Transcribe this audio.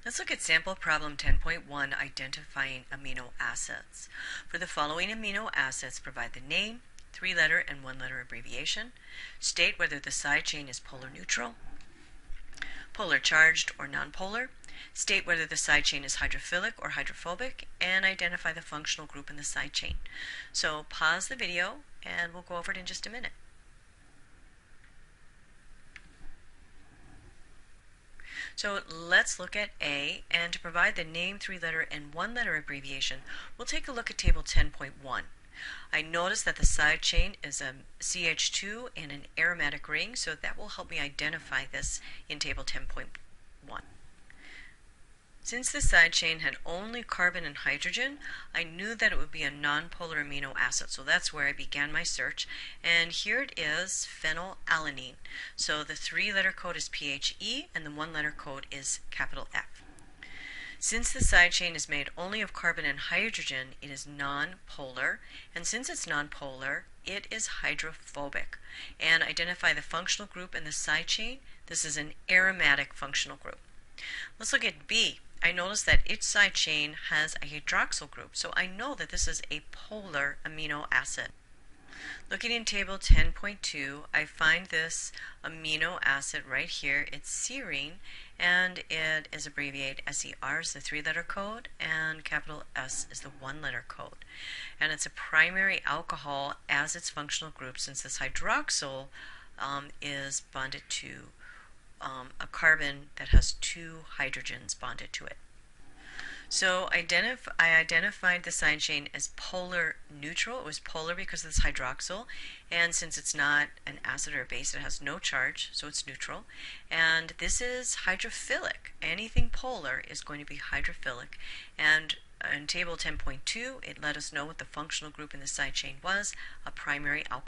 Let's look at sample problem 10.1, identifying amino acids. For the following amino acids, provide the name, 3-letter and 1-letter abbreviation. State whether the side chain is polar neutral, polar charged, or nonpolar. State whether the side chain is hydrophilic or hydrophobic, and identify the functional group in the side chain. So pause the video and we'll go over it in just a minute. So let's look at A, and to provide the name, 3-letter, and 1-letter abbreviation, we'll take a look at table 10.1. I notice that the side chain is a CH2 and an aromatic ring, so that will help me identify this in table 10.1. Since the side chain had only carbon and hydrogen, I knew that it would be a nonpolar amino acid, so that's where I began my search. And here it is, phenylalanine. So the 3-letter code is PHE and the 1-letter code is capital F. Since the side chain is made only of carbon and hydrogen, it is nonpolar, and since it's nonpolar, it is hydrophobic. And identify the functional group in the side chain. This is an aromatic functional group. Let's look at B. I notice that each side chain has a hydroxyl group, so I know that this is a polar amino acid. Looking in table 10.2, I find this amino acid right here. It's serine, and it is abbreviated SER is the 3-letter code, and capital S is the 1-letter code. And it's a primary alcohol as its functional group, since this hydroxyl is bonded to a carbon that has 2 hydrogens bonded to it. So I identified the side chain as polar neutral. It was polar because of this hydroxyl, and since it's not an acid or a base, it has no charge, so it's neutral. And this is hydrophilic. Anything polar is going to be hydrophilic. And in table 10.2, it let us know what the functional group in the side chain was, a primary alcohol.